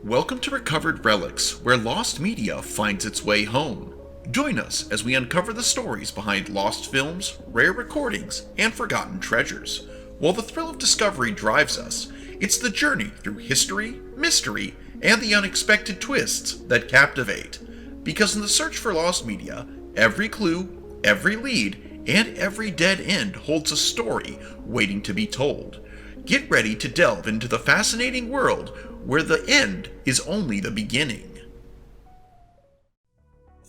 Welcome to Recovered Relics, where lost media finds its way home. Join us as we uncover the stories behind lost films, rare recordings, and forgotten treasures. While the thrill of discovery drives us, it's the journey through history, mystery, and the unexpected twists that captivate. Because in the search for lost media, every clue, every lead, and every dead end holds a story waiting to be told. Get ready to delve into the fascinating world where the end is only the beginning.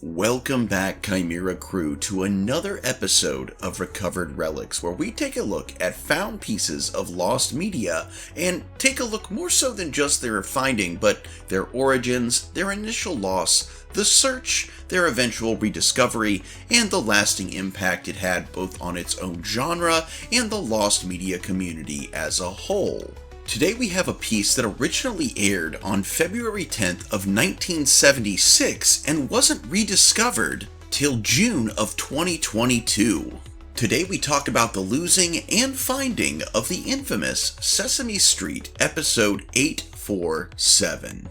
Welcome back, Chimera crew, to another episode of Recovered Relics, where we take a look at found pieces of lost media and take a look more so than just their finding, but their origins, their initial loss, the search, their eventual rediscovery, and the lasting impact it had both on its own genre and the lost media community as a whole. Today we have a piece that originally aired on February 10th of 1976 and wasn't rediscovered till June of 2022. Today we talk about the losing and finding of the infamous Sesame Street episode 847.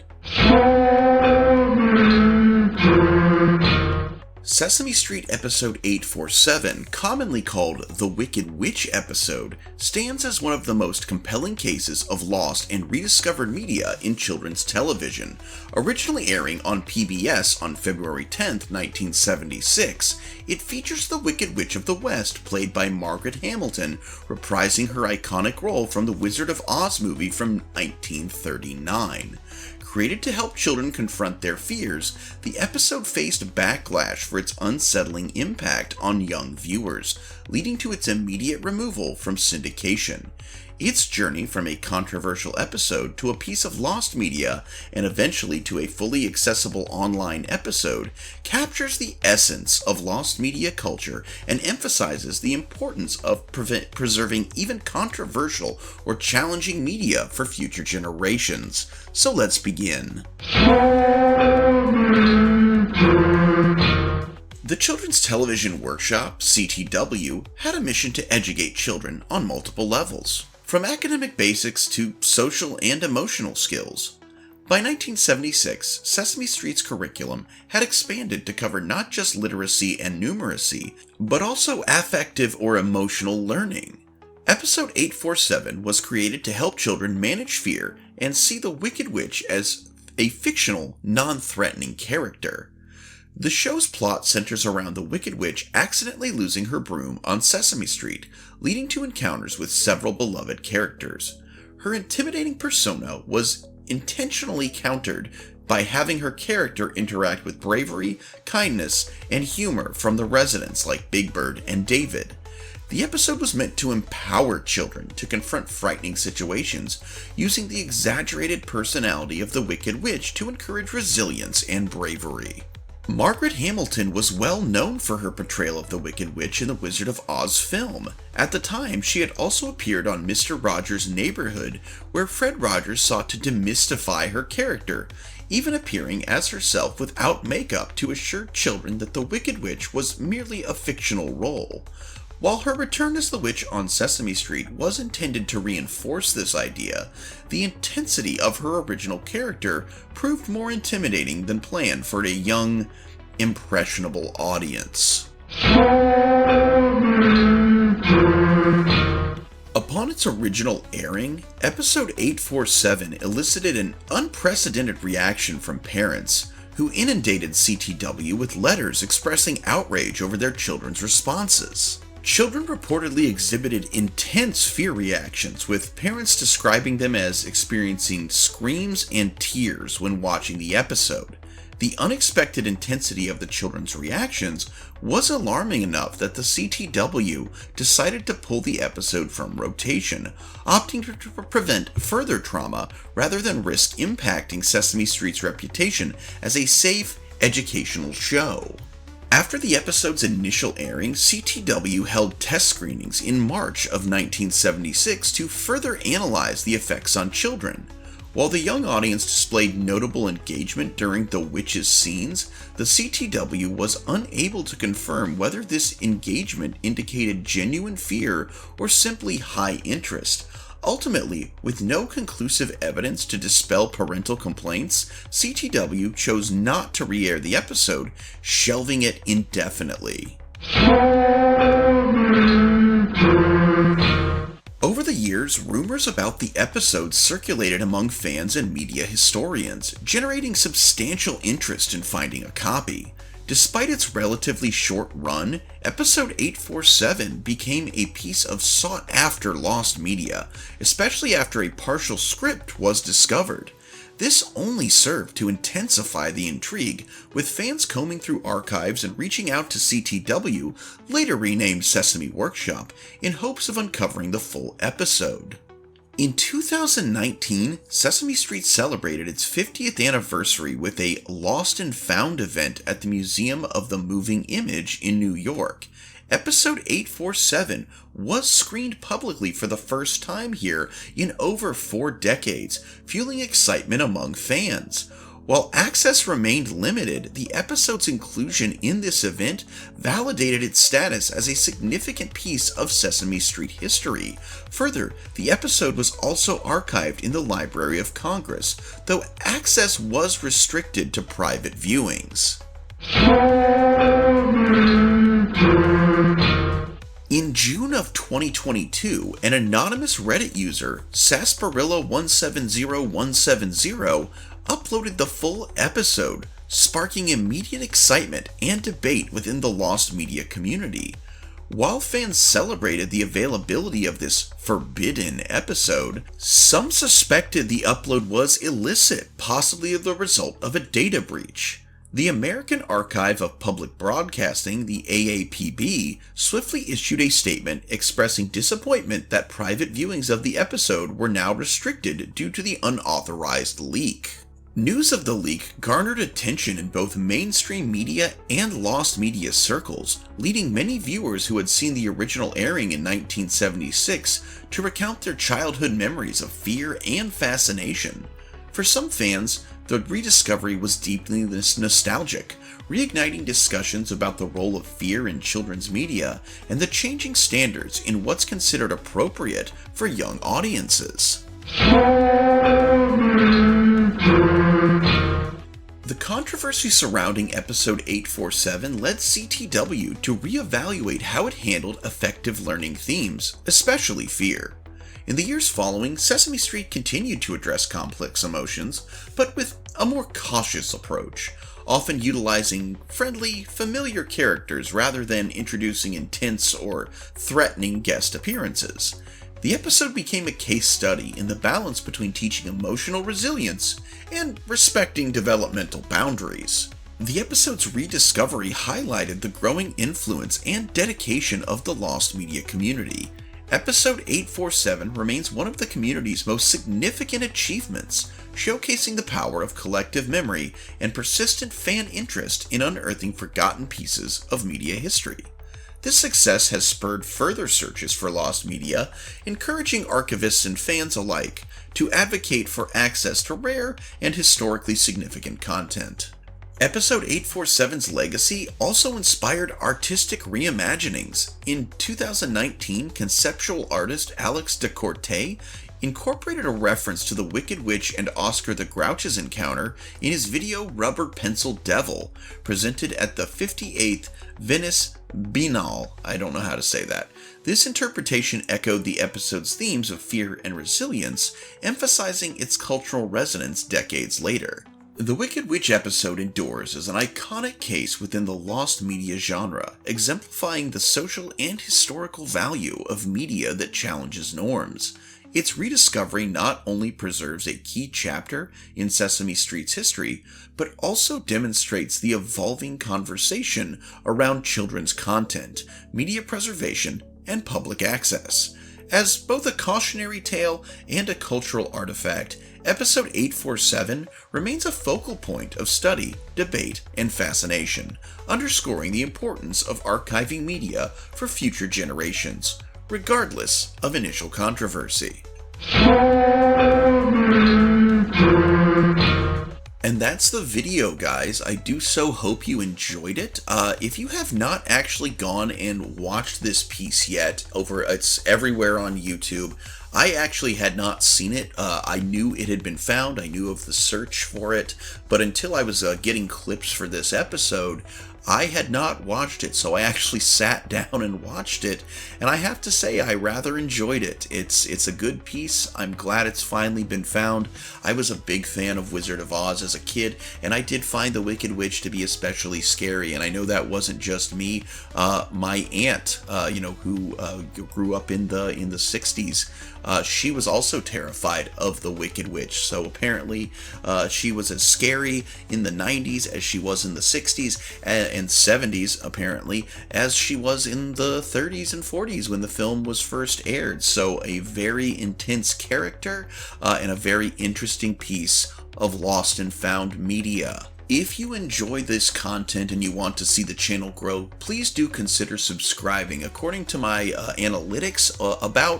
Sesame Street episode 847, commonly called the Wicked Witch episode, stands as one of the most compelling cases of lost and rediscovered media in children's television. Originally airing on PBS on February 10th, 1976, it features the Wicked Witch of the West, played by Margaret Hamilton, reprising her iconic role from the Wizard of Oz movie from 1939. Created to help children confront their fears, the episode faced backlash for its unsettling impact on young viewers, leading to its immediate removal from syndication. Its journey from a controversial episode to a piece of lost media, and eventually to a fully accessible online episode, captures the essence of lost media culture and emphasizes the importance of preserving even controversial or challenging media for future generations. So let's begin. The Children's Television Workshop, CTW, had a mission to educate children on multiple levels, from academic basics to social and emotional skills. By 1976, Sesame Street's curriculum had expanded to cover not just literacy and numeracy, but also affective or emotional learning. Episode 847 was created to help children manage fear and see the Wicked Witch as a fictional, non-threatening character. The show's plot centers around the Wicked Witch accidentally losing her broom on Sesame Street, leading to encounters with several beloved characters. Her intimidating persona was intentionally countered by having her character interact with bravery, kindness, and humor from the residents like Big Bird and David. The episode was meant to empower children to confront frightening situations, using the exaggerated personality of the Wicked Witch to encourage resilience and bravery. Margaret Hamilton was well known for her portrayal of the Wicked Witch in the Wizard of Oz film. At the time, she had also appeared on Mr. Rogers' Neighborhood, where Fred Rogers sought to demystify her character, even appearing as herself without makeup to assure children that the Wicked Witch was merely a fictional role. While her return as the witch on Sesame Street was intended to reinforce this idea, the intensity of her original character proved more intimidating than planned for a young, impressionable audience. Upon its original airing, episode 847 elicited an unprecedented reaction from parents, who inundated CTW with letters expressing outrage over their children's responses. Children reportedly exhibited intense fear reactions, with parents describing them as experiencing screams and tears when watching the episode. The unexpected intensity of the children's reactions was alarming enough that the CTW decided to pull the episode from rotation, opting to prevent further trauma rather than risk impacting Sesame Street's reputation as a safe, educational show. After the episode's initial airing, CTW held test screenings in March of 1976 to further analyze the effects on children. While the young audience displayed notable engagement during the witch's scenes, the CTW was unable to confirm whether this engagement indicated genuine fear or simply high interest, Ultimately, with no conclusive evidence to dispel parental complaints, CTW chose not to re-air the episode, shelving it indefinitely. Over the years, rumors about the episode circulated among fans and media historians, generating substantial interest in finding a copy. Despite its relatively short run, episode 847 became a piece of sought-after lost media, especially after a partial script was discovered. This only served to intensify the intrigue, with fans combing through archives and reaching out to CTW, later renamed Sesame Workshop, in hopes of uncovering the full episode. In 2019, Sesame Street celebrated its 50th anniversary with a Lost and Found event at the Museum of the Moving Image in New York. Episode 847 was screened publicly for the first time here in over 4 decades, fueling excitement among fans. While access remained limited, the episode's inclusion in this event validated its status as a significant piece of Sesame Street history. Further, the episode was also archived in the Library of Congress, though access was restricted to private viewings. In June of 2022, an anonymous Reddit user, Sarsaparilla170170, uploaded the full episode, sparking immediate excitement and debate within the lost media community. While fans celebrated the availability of this forbidden episode, some suspected the upload was illicit, possibly the result of a data breach. The American Archive of Public Broadcasting, the AAPB, swiftly issued a statement expressing disappointment that private viewings of the episode were now restricted due to the unauthorized leak. News of the leak garnered attention in both mainstream media and lost media circles, leading many viewers who had seen the original airing in 1976 to recount their childhood memories of fear and fascination. For some fans, the rediscovery was deeply nostalgic, reigniting discussions about the role of fear in children's media and the changing standards in what's considered appropriate for young audiences. The controversy surrounding episode 847 led CTW to reevaluate how it handled effective learning themes, especially fear. In the years following, Sesame Street continued to address complex emotions, but with a more cautious approach, often utilizing friendly, familiar characters rather than introducing intense or threatening guest appearances. The episode became a case study in the balance between teaching emotional resilience and respecting developmental boundaries. The episode's rediscovery highlighted the growing influence and dedication of the lost media community. Episode 847 remains one of the community's most significant achievements, showcasing the power of collective memory and persistent fan interest in unearthing forgotten pieces of media history. This success has spurred further searches for lost media, encouraging archivists and fans alike to advocate for access to rare and historically significant content. Episode 847's legacy also inspired artistic reimaginings. In 2019, conceptual artist Alex DeCourte incorporated a reference to the Wicked Witch and Oscar the Grouch's encounter in his video Rubber Pencil Devil, presented at the 58th Venice Biennale. I don't know how to say that. This interpretation echoed the episode's themes of fear and resilience, emphasizing its cultural resonance decades later. The Wicked Witch episode endures as an iconic case within the lost media genre, exemplifying the social and historical value of media that challenges norms. Its rediscovery not only preserves a key chapter in Sesame Street's history, but also demonstrates the evolving conversation around children's content, media preservation, and public access. As both a cautionary tale and a cultural artifact, Episode 847 remains a focal point of study, debate, and fascination, underscoring the importance of archiving media for future generations, regardless of initial controversy. And that's the video, guys. I do so hope you enjoyed it. If you have not actually gone and watched this piece yet, it's everywhere on YouTube. I actually had not seen it. I knew it had been found. I knew of the search for it. But until I was getting clips for this episode, I had not watched it, so I actually sat down and watched it, and I have to say I rather enjoyed it. It's a good piece. I'm glad it's finally been found. I was a big fan of Wizard of Oz as a kid, and I did find the Wicked Witch to be especially scary, and I know that wasn't just me. My aunt, who grew up in the 60s, she was also terrified of the Wicked Witch, so apparently she was as scary in the 90s as she was in the 60s and 70s, apparently, as she was in the 30s and 40s when the film was first aired. So a very intense character and a very interesting piece of lost and found media. If you enjoy this content and you want to see the channel grow, please do consider subscribing. According to my analytics,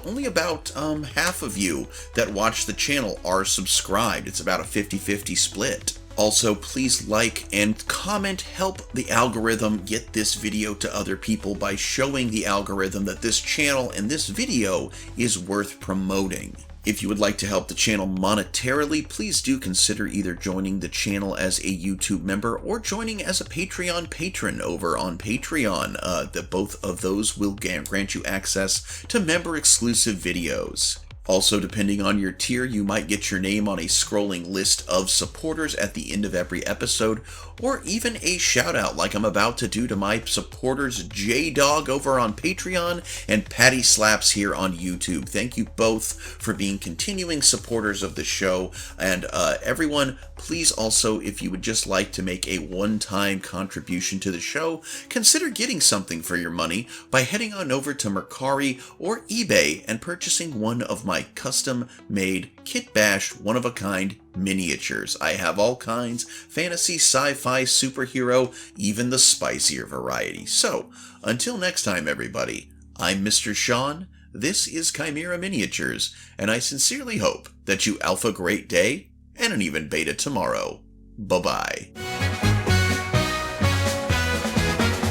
only about half of you that watch the channel are subscribed. It's about a 50-50 split. Also, please like and comment, help the algorithm get this video to other people by showing the algorithm that this channel and this video is worth promoting. If you would like to help the channel monetarily, please do consider either joining the channel as a YouTube member or joining as a Patreon patron over on Patreon. Both of those will grant you access to member-exclusive videos. Also, depending on your tier, you might get your name on a scrolling list of supporters at the end of every episode, or even a shout out like I'm about to do to my supporters J-Dog over on Patreon and Patty Slaps here on YouTube. Thank you both for being continuing supporters of the show, and everyone, please also, if you would just like to make a one-time contribution to the show, consider getting something for your money by heading on over to Mercari or eBay and purchasing one of my custom-made, kit-bashed, one-of-a-kind miniatures. I have all kinds: fantasy, sci-fi, superhero, even the spicier variety. So, until next time, everybody, I'm Mr. Sean, this is Chimera Miniatures, and I sincerely hope that you alpha great day and an even beta tomorrow. Bye-bye.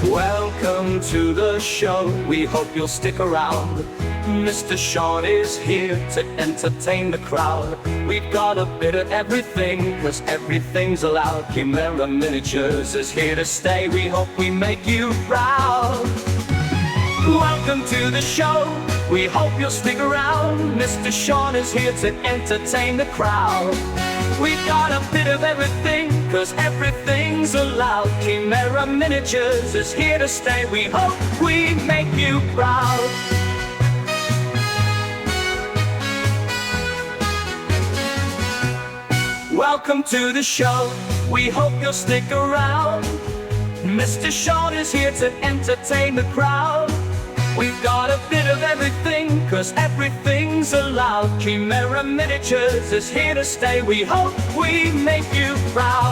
Welcome to the show, we hope you'll stick around. Mr. Sean is here to entertain the crowd. We've got a bit of everything, 'cause everything's allowed. Chimera Miniatures is here to stay, we hope we make you proud. Welcome to the show, we hope you'll stick around. Mr. Sean is here to entertain the crowd. We've got a bit of everything, 'cause everything's allowed. Chimera Miniatures is here to stay, we hope we make you proud. Welcome to the show, we hope you'll stick around. Mr. Sean is here to entertain the crowd. We've got a bit of everything, 'cause everything's allowed. Chimera Miniatures is here to stay, we hope we make you proud.